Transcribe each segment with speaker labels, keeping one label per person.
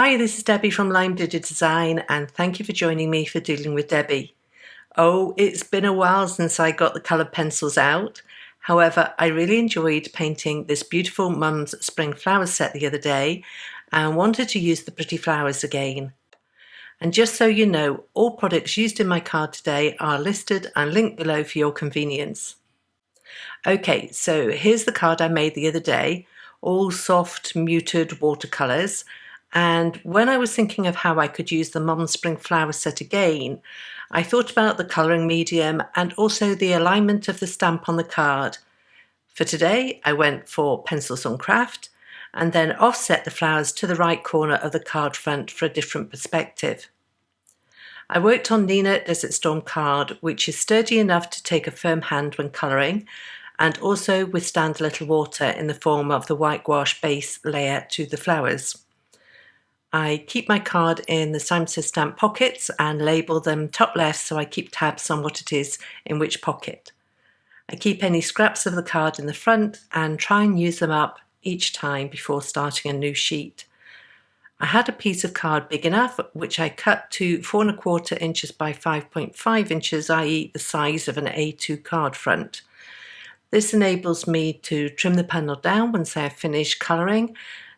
Speaker 1: Hi, this is Debbie from Lime Diddy Design, and thank you for joining me for Dealing with Debbie. Oh, it's been a while since I got the coloured pencils out. However, I really enjoyed painting this beautiful Mum's Spring Flowers set the other day and wanted to use the pretty flowers again. And just so you know, all products used in my card today are listed and linked below for your convenience. Okay, so here's the card I made the other day, all soft, muted watercolours. And when I was thinking of how I could use the Mum's Spring Flower set again, I thought about the colouring medium and also the alignment of the stamp on the card. For today, I went for pencils on Kraft and then offset the flowers to the right corner of the card front for a different perspective. I worked on Neenah Desert Storm card, which is sturdy enough to take a firm hand when colouring and also withstand a little water in the form of the white gouache base layer to the flowers. I keep my card in the Simon Says stamp pockets and label them top left so I keep tabs on what it is in which pocket. I keep any scraps of the card in the front and try and use them up each time before starting a new sheet. I had a piece of card big enough which I cut to 4¼ inches by 5.5 inches, i.e. the size of an A2 card front. This enables me to trim the panel down once I have finished colouring,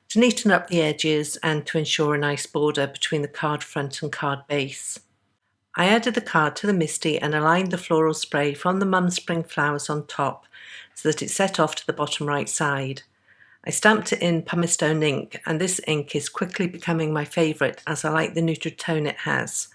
Speaker 1: to neaten up the edges and to ensure a nice border between the card front and card base. I added the card to the MISTI and aligned the floral spray from the Mum's Spring Flowers on top so that it set off to the bottom right side. I stamped it in pumice stone ink, and this ink is quickly becoming my favourite as I like the neutral tone it has.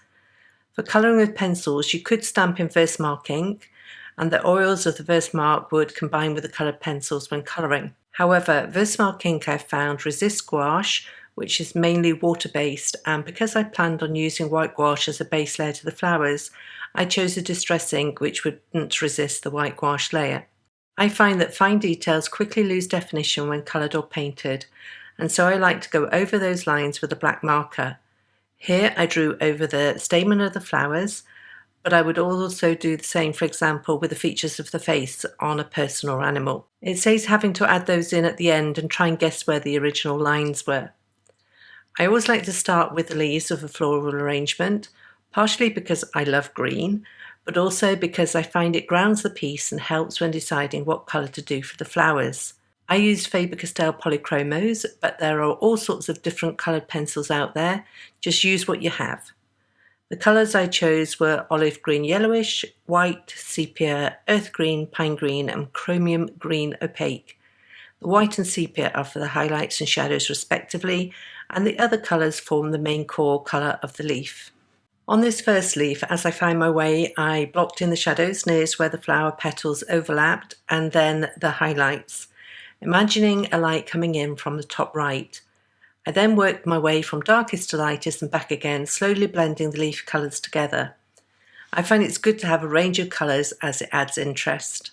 Speaker 1: For colouring with pencils, you could stamp in Versamark ink, and the oils of the Versamark would combine with the coloured pencils when colouring. However, Versamark ink I've found resists gouache, which is mainly water-based, and because I planned on using white gouache as a base layer to the flowers, I chose a distress ink which wouldn't resist the white gouache layer. I find that fine details quickly lose definition when coloured or painted, and so I like to go over those lines with a black marker. Here I drew over the stamen of the flowers, but I would also do the same, for example, with the features of the face on a person or animal. It saves having to add those in at the end and try and guess where the original lines were. I always like to start with the leaves of a floral arrangement, partially because I love green, but also because I find it grounds the piece and helps when deciding what colour to do for the flowers. I used Faber-Castell POLYCHROMOS, but there are all sorts of different coloured pencils out there. Just use what you have. The colours I chose were olive green yellowish, white, sepia, earth green, pine green and chromium green opaque. The white and sepia are for the highlights and shadows respectively, and the other colours form the main core colour of the leaf. On this first leaf, as I found my way, I blocked in the shadows nearest where the flower petals overlapped and then the highlights, imagining a light coming in from the top right. I then worked my way from darkest to lightest and back again, slowly blending the leaf colours together. I find it's good to have a range of colours as it adds interest.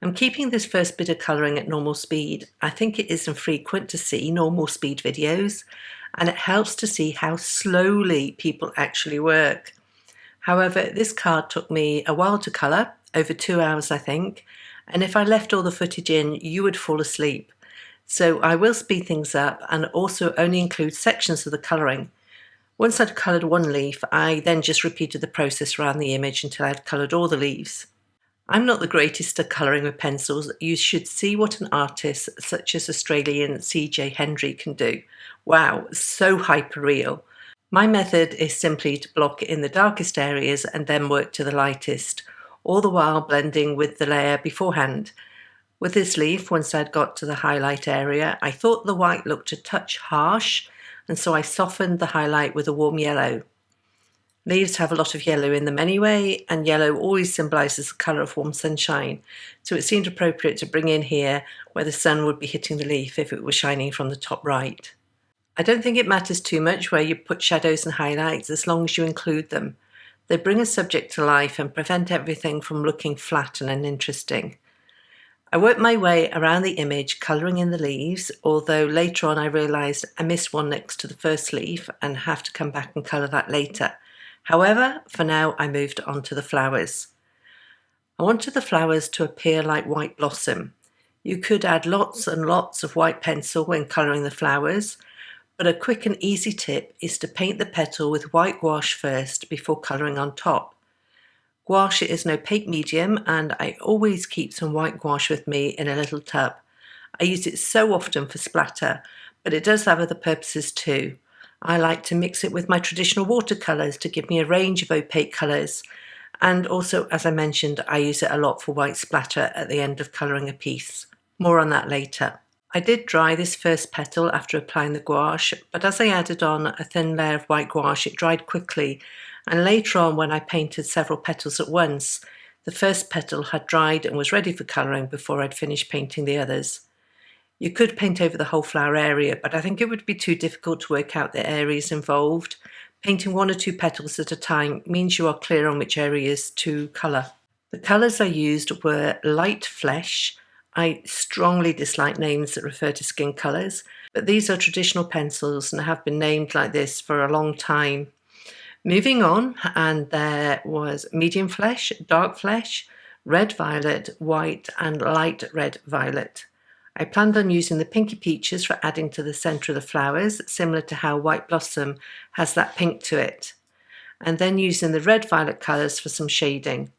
Speaker 1: I'm keeping this first bit of colouring at normal speed. I think it is infrequent to see normal speed videos, and it helps to see how slowly people actually work. However, this card took me a while to colour, over 2 hours I think, and if I left all the footage in, you would fall asleep. So I will speed things up and also only include sections of the colouring. Once I'd coloured one leaf, I then just repeated the process around the image until I'd coloured all the leaves. I'm not the greatest at colouring with pencils. You should see what an artist such as Australian C.J. Hendry can do. Wow, so hyper-real. My method is simply to block in the darkest areas and then work to the lightest, all the while blending with the layer beforehand. With this leaf, once I'd got to the highlight area, I thought the white looked a touch harsh, and so I softened the highlight with a warm yellow. Leaves have a lot of yellow in them anyway, and yellow always symbolises the colour of warm sunshine, so it seemed appropriate to bring in here where the sun would be hitting the leaf if it was shining from the top right. I don't think it matters too much where you put shadows and highlights as long as you include them. They bring a subject to life and prevent everything from looking flat and uninteresting. I worked my way around the image, colouring in the leaves, although later on I realised I missed one next to the first leaf and have to come back and colour that later. However, for now I moved on to the flowers. I wanted the flowers to appear like white blossom. You could add lots and lots of white pencil when colouring the flowers, But a quick and easy tip is to paint the petal with white gouache first before colouring on top. Gouache is an opaque medium, and I always keep some white gouache with me in a little tub. I use it so often for splatter, but it does have other purposes too. I like to mix it with my traditional watercolours to give me a range of opaque colours. And also, as I mentioned, I use it a lot for white splatter at the end of colouring a piece. More on that later. I did dry this first petal after applying the gouache, but as I added on a thin layer of white gouache, it dried quickly, and later on when I painted several petals at once, the first petal had dried and was ready for colouring before I'd finished painting the others. You could paint over the whole flower area, but I think it would be too difficult to work out the areas involved. Painting 1 or 2 petals at a time means you are clear on which areas to colour. The colours I used were light flesh. I strongly dislike names that refer to skin colours, but these are traditional pencils and have been named like this for a long time. Moving on, and there was medium flesh, dark flesh, red violet, white and light red violet. I planned on using the pinky peaches for adding to the centre of the flowers, similar to how white blossom has that pink to it, and then using the red violet colours for some shading.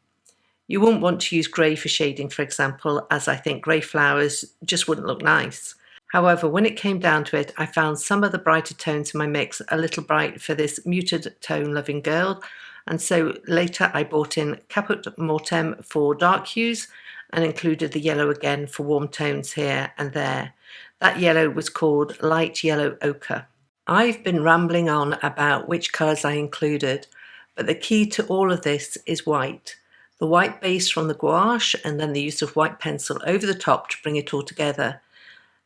Speaker 1: You wouldn't want to use grey for shading, for example, as I think grey flowers just wouldn't look nice. However, when it came down to it, I found some of the brighter tones in my mix a little bright for this muted tone loving girl, and so later I brought in Caput Mortem for dark hues and included the yellow again for warm tones here and there. That yellow was called light yellow ochre. I've been rambling on about which colours I included, but the key to all of this is white. The white base from the gouache and then the use of white pencil over the top to bring it all together.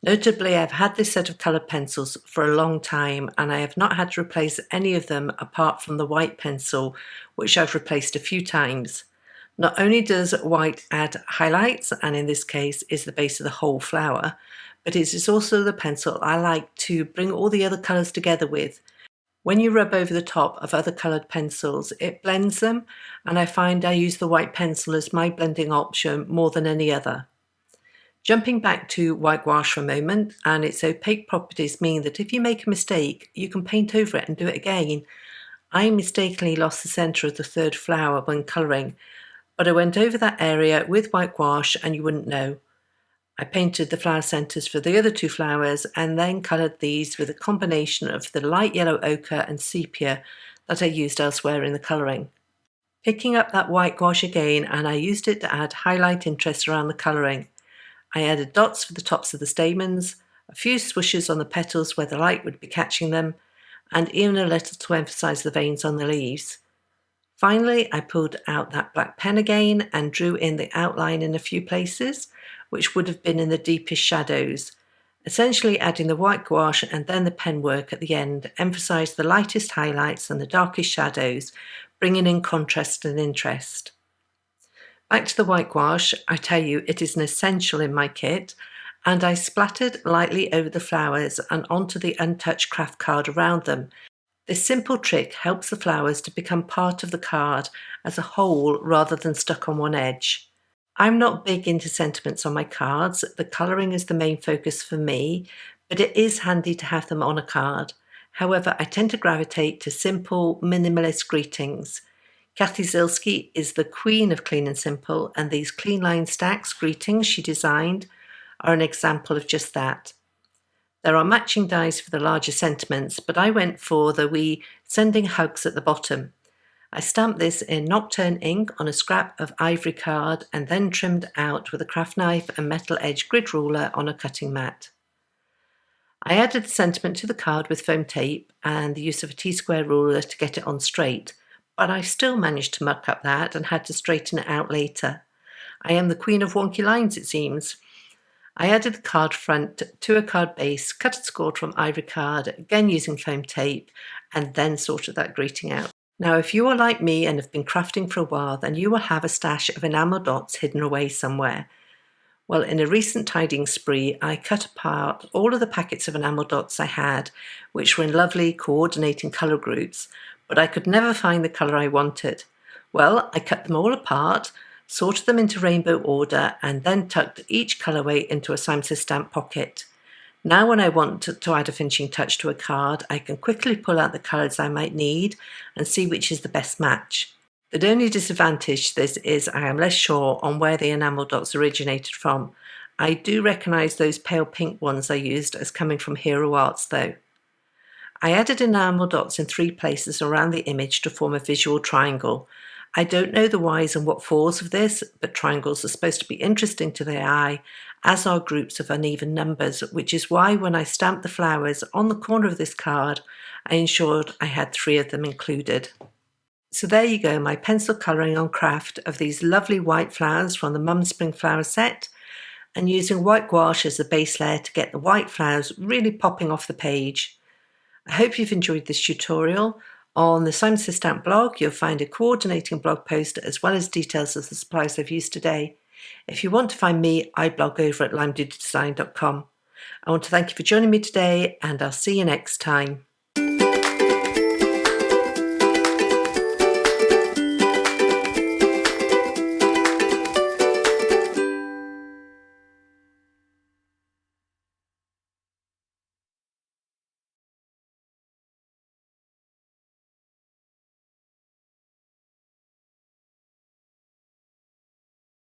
Speaker 1: Notably, I've had this set of coloured pencils for a long time and I have not had to replace any of them apart from the white pencil, which I've replaced a few times. Not only does white add highlights, and in this case is the base of the whole flower, but it is also the pencil I like to bring all the other colours together with. When you rub over the top of other coloured pencils, it blends them, and I find I use the white pencil as my blending option more than any other. Jumping back to white gouache for a moment, and its opaque properties mean that if you make a mistake, you can paint over it and do it again. I mistakenly lost the centre of the third flower when colouring, but I went over that area with white gouache and you wouldn't know. I painted the flower centres for the other 2 flowers and then coloured these with a combination of the light yellow ochre and sepia that I used elsewhere in the colouring. Picking up that white gouache again, and I used it to add highlight interest around the colouring. I added dots for the tops of the stamens, a few swooshes on the petals where the light would be catching them, and even a little to emphasise the veins on the leaves. Finally, I pulled out that black pen again and drew in the outline in a few places, which would have been in the deepest shadows. Essentially adding the white gouache and then the pen work at the end emphasised the lightest highlights and the darkest shadows, bringing in contrast and interest. Back to the white gouache, I tell you it is an essential in my kit, and I splattered lightly over the flowers and onto the untouched Kraft card around them. This simple trick helps the flowers to become part of the card as a whole rather than stuck on one edge. I'm not big into sentiments on my cards. The colouring is the main focus for me, but it is handy to have them on a card. However, I tend to gravitate to simple, minimalist greetings. Kathy Zilski is the queen of clean and simple, and these clean line stacks greetings she designed are an example of just that. There are matching dies for the larger sentiments, but I went for the wee sending hugs at the bottom. I stamped this in Nocturne ink on a scrap of ivory card and then trimmed out with a craft knife and metal edge grid ruler on a cutting mat. I added the sentiment to the card with foam tape and the use of a T-square ruler to get it on straight, but I still managed to muck up that and had to straighten it out later. I am the queen of wonky lines, it seems. I added the card front to a card base, cut and scored from ivory card, again using foam tape, and then sorted that greeting out. Now, if you are like me and have been crafting for a while, then you will have a stash of enamel dots hidden away somewhere. Well, in a recent tidying spree, I cut apart all of the packets of enamel dots I had, which were in lovely coordinating colour groups, but I could never find the colour I wanted. Well, I cut them all apart, sorted them into rainbow order, and then tucked each colourway into a Simon Says stamp pocket. Now when I want to add a finishing touch to a card, I can quickly pull out the colours I might need and see which is the best match. The only disadvantage to this is I am less sure on where the enamel dots originated from. I do recognise those pale pink ones I used as coming from Hero Arts though. I added enamel dots in 3 places around the image to form a visual triangle. I don't know the whys and what fors of this, but triangles are supposed to be interesting to the eye, as are groups of uneven numbers, which is why when I stamped the flowers on the corner of this card, I ensured I had 3 of them included. So there you go, my pencil colouring on Kraft of these lovely white flowers from the Mum Spring Flower set, and using white gouache as the base layer to get the white flowers really popping off the page. I hope you've enjoyed this tutorial. On the Simon Says Stamp blog, you'll find a coordinating blog post as well as details of the supplies I've used today. If you want to find me, I blog over at limedoodledesign.com. I want to thank you for joining me today, and I'll see you next time.